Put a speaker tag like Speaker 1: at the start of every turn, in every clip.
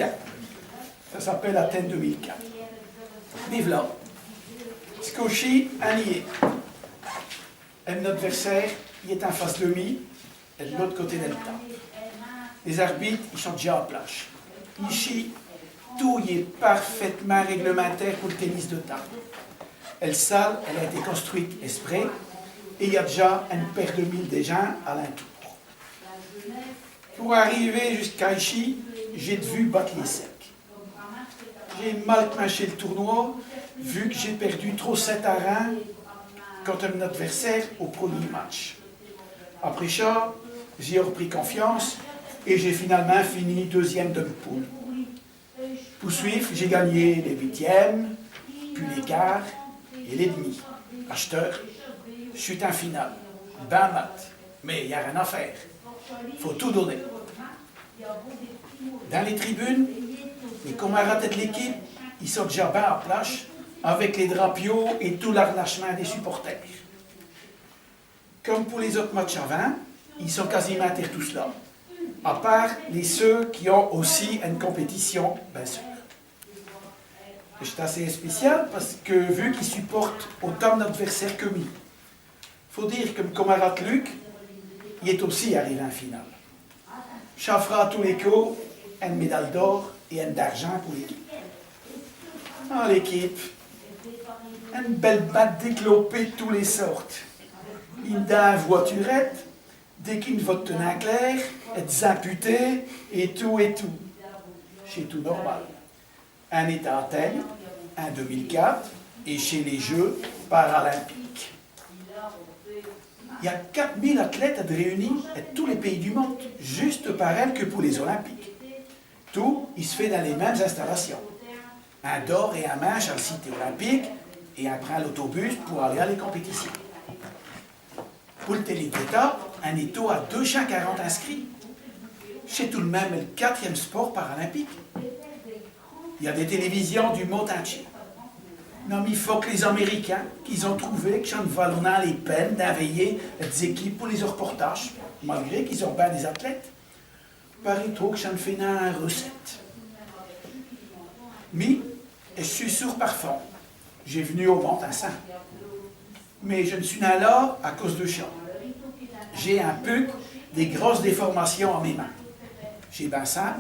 Speaker 1: Bien. Ça s'appelle Athènes 2004. Vive là. Scochi, un nié. Notre adversaire, il est en face de lui, et de l'autre côté del table. Les arbitres, ils sont déjà en place. Ici, tout y est parfaitement réglementaire pour le tennis de table. La salle, elle a été construite exprès, et il y a déjà une paire de mille des gens à l'entour. Pour arriver jusqu'à ici, j'ai vu battre les secs. J'ai mal clenché le tournoi, vu que j'ai perdu trop 7 à 1 contre mon adversaire au premier match. Après ça, j'ai repris confiance et j'ai finalement fini deuxième de poule. Pour suivre, j'ai gagné les huitièmes, puis les quarts et les demi. Acheteur, je suis en finale. Ben mat, mais il n'y a rien à faire. Il faut tout donner. Dans les tribunes, les camarades de l'équipe, ils sont déjà bien en place avec les drapeaux et tout l'arnachement des supporters. Comme pour les autres matchs avant, ils sont quasiment tous là. À part ceux qui ont aussi une compétition, bien sûr. C'est assez spécial parce que vu qu'ils supportent autant d'adversaires que moi, il faut dire que mon camarade Luc, il est aussi arrivé en finale. Chaffera à tous les coups une médaille d'or et une d'argent pour l'équipe. Dans l'équipe, une belle batte déclopée de toutes les sortes. Une dame voiturette, dès qu'une vote tenant clair, être amputé et tout et tout. C'est tout normal. Un est à Athènes, en 2004, et chez les Jeux paralympiques. Il y a 4000 athlètes réunis de tous les pays du monde, juste pareil que pour les Olympiques. Tout, il se fait dans les mêmes installations. Un d'or et un manche à la cité olympique, et un prend l'autobus pour aller à les compétitions. Pour le télé d'État, un étau à 240 inscrits. C'est tout de même le 4e sport paralympique. Il y a des télévisions du monde entier. Non, mais il faut que les Américains, qu'ils ont trouvé que ça ne valait pas les peines d'envoyer des équipes pour les reportages, malgré qu'ils ont bien des athlètes. Paraît trop que ça ne fait pas une recette. Mais, je suis sûr par fond, j'ai venu au monde en sang. Mais je ne suis pas là à cause de ça. J'ai un peu des grosses déformations à mes mains. J'ai bien simple.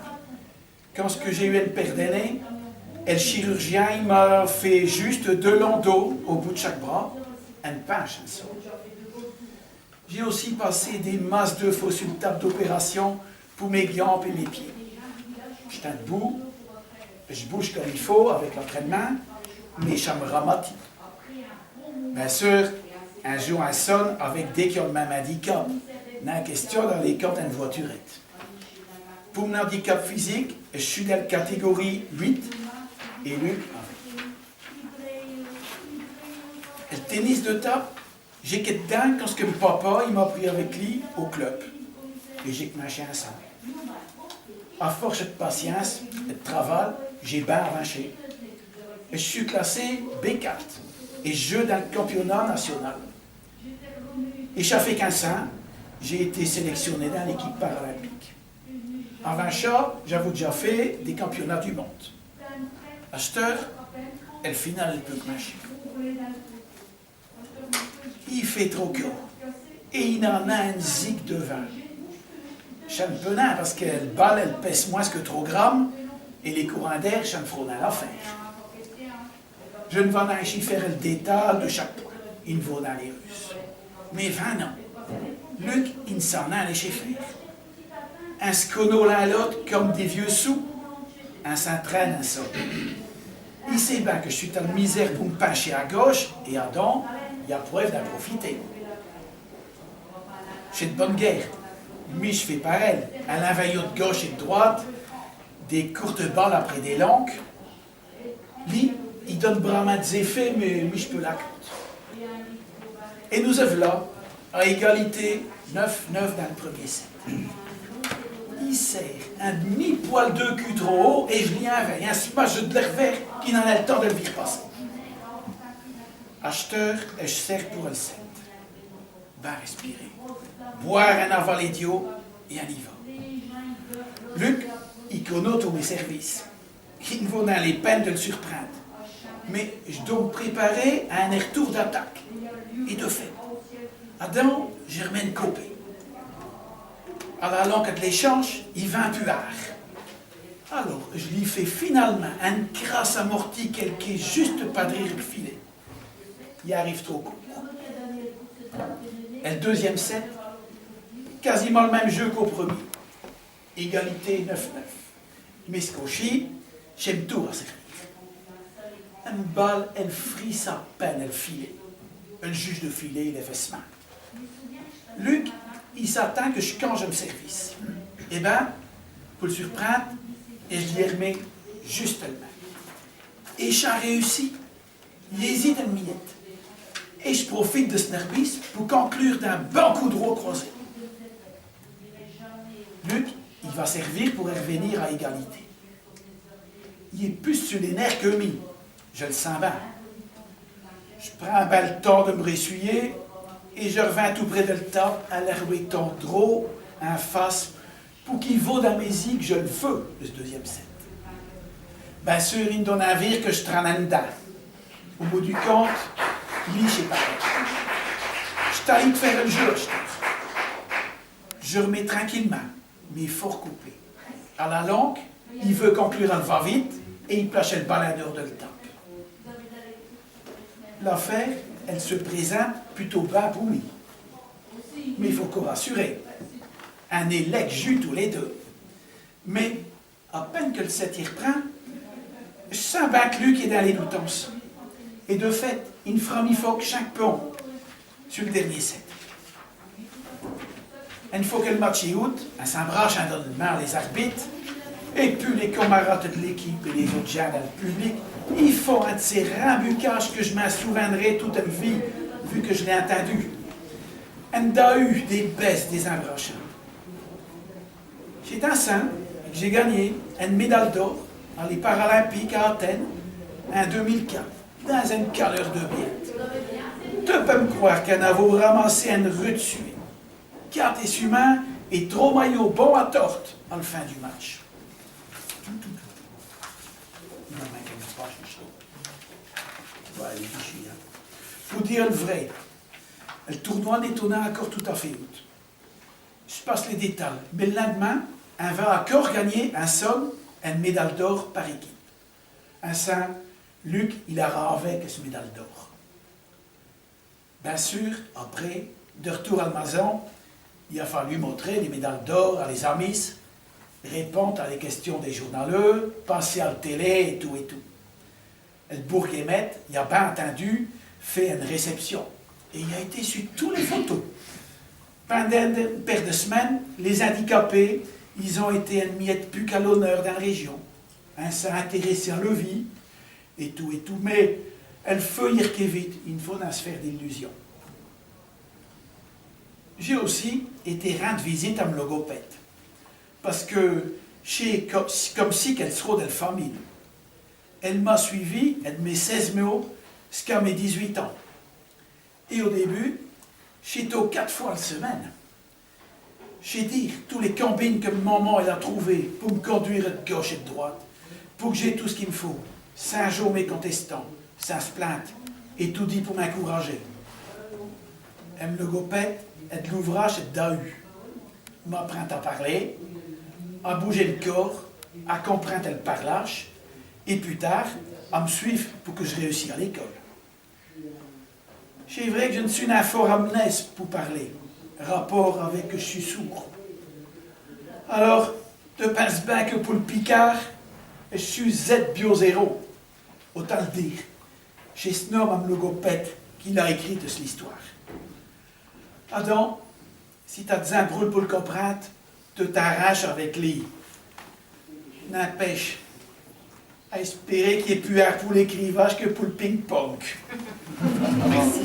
Speaker 1: Quand j'ai eu une paire d'aînés, le chirurgien il m'a fait juste 2 longs dos au bout de chaque bras, une pinche. J'ai aussi passé des masses de faux sur une table d'opération pour mes jambes et mes pieds. Je suis debout, je bouge comme il faut avec l'entraînement, mais ça me ramotit. Bien sûr, un jour, un sonne avec des qui ont le même handicap. N'a question dans les cas d'une voiturette. Pour mon handicap physique, je suis dans la catégorie 8 et Luc avec. Le tennis de table, j'ai quitté dedans quand que mon papa il m'a pris avec lui au club. Et j'ai marché ensemble. À force de patience et de travail, j'ai bien avancé. Je suis classé B4 et je joue dans le championnat national. Et ça fait 15 ans, j'ai été sélectionné dans l'équipe paralympique. Avant ça, j'avais déjà fait des championnats du monde. À cette heure, le final peut marcher. Il fait trop chaud. Et il en a un zig de vin. Je ne peux pas parce que le balle, elle pèse moins que 3 grammes et les courants d'air, ça me fera dans l'affaire. Je ne vais pas faire le détail de chaque point. Il vaut dans les Russes. Mais 20 ans. Luc, il ne s'en a allé chez faire. Un scono l'un à l'autre comme des vieux sous. Un s'entraîne à ça. Il sait bien que je suis en misère pour me pencher à gauche et à droite, il y a preuve d'en profiter. J'ai de bonne guerre. Mais je fais pareil. À l'envahir de gauche et de droite, des courtes balles après des longues. Lui, il donne vraiment des effets, mais je peux la compte. Et nous sommes là, à égalité, 9-9 dans le premier set. Il serre un demi-poil de cul trop haut et je l'y enveille un smash de l'air vert qui n'en a le temps de le vire passer. Acheteur, je serre pour le set. Ben respirer. Boire un aval idiot et on y va. Luc, il connaît tous mes services. Il vaut dans les peines de le surprendre. Mais je dois me préparer à un retour d'attaque. Et de fait, Adam, je remets une copie. À la longue de l'échange, il va un puard. Alors, je lui fais finalement une crasse amortie qui est juste pas de rire le filet. Il arrive trop court. Et le deuxième set, quasiment le même jeu qu'au premier. Égalité 9-9. Mais ce cochi, j'aime tout à servir. Une balle, elle frise à peine, elle filet. Un juge de filet, il est fait semaine. Luc, il s'attend que je change de service. Eh bien, pour le surprendre, et je lui remets juste le même. Et j'ai réussi. Il hésite une minute. Et je profite de ce nervis pour conclure d'un bon coup de droit croisé. Luc, il va servir pour revenir à égalité. Il est plus sur les nerfs que moi. Je le sens bien. Je prends un bel temps de me ressuyer et je reviens tout près de le tas à l'herbe ton drôle en face pour qu'il vaut dans mes yeux que je le veux, le deuxième set. Bien sûr, il me donne un navire que je traîne dedans. Au bout du compte, lui, je sais pas. Je t'arrive de faire le jeu, je trouve. Je remets tranquillement, mais fort coupé. À la longue, il veut conclure en va-vite et il plache le baladeur de le tape. L'affaire, elle se présente plutôt bas pour lui. Mais il faut qu'on rassurer. Un élec jus tous les deux. Mais, à peine que le set y reprend, je sens bien que Luc est dans les doutances. Et de fait, il fera mi-foc chaque pont sur le dernier set. Une fois que le match est out, on s'embrasse en donnant les arbitres, et puis les camarades de l'équipe et les autres gens dans le public, il faut un de ces rambuquages que je m'en souviendrai toute ma vie, vu que je l'ai entendu. On a eu des baisses, des embrassements. J'étais enceinte et j'ai gagné une médaille d'or dans les Paralympiques à Athènes en 2004, dans une caleur de bien. Tu peux me croire qu'en avons ramassé une rue dessus. 4 essumains et 3 maillots bons à torte à la fin du match. Pour dire le vrai, le tournoi n'étonnait encore tout à fait out. Je passe les détails, mais le lendemain, on va encore gagner un somme, une médaille d'or par équipe. Un saint, Luc, il a avec ce médaille d'or. Bien sûr, après, de retour à la maison, il a fallu montrer les médailles d'or à les amis, répondre à les questions des journaleux, passer à la télé et tout et tout. Le bourgmestre, il a bien entendu, fait une réception. Et il a été sur toutes les photos. Pendant une paire de semaines, les handicapés, ils ont été une miette plus qu'à l'honneur dans la région. On s'est intéressé à leur vie, et tout. Mais elle feuille vite, il faut en se faire d'illusions. J'ai aussi été rendre visite à mon logopède. Parce que c'est comme si qu'elle serait de la famille. Elle m'a suivi, elle mes 16 mois, jusqu'à mes 18 ans. Et au début, j'étais 4 fois la semaine. J'ai dit tous les combines que maman elle a trouvées pour me conduire de gauche et de droite, pour que j'ai tout ce qu'il me faut, sans jour mes contestants, sans se plainte, et tout dit pour m'encourager. Elle me logopède, et de l'ouvrage et d'AU. M'apprend à parler, à bouger le corps, à comprendre le parlage, et plus tard, à me suivre pour que je réussisse à l'école. C'est vrai que je ne suis qu'un fort amnèse pour parler, rapport avec que je suis sourd. Alors, tu penses bien que pour le Picard, je suis Z bio 0. Autant le dire. C'est ce homme à logopède qui l'a écrit de cette histoire. Adam, si tu as des brûle pour le comprendre, tu t'arraches avec lui. N'empêche, à espérer qu'il n'y ait plus air pour l'écrivage que pour le ping-pong. Merci.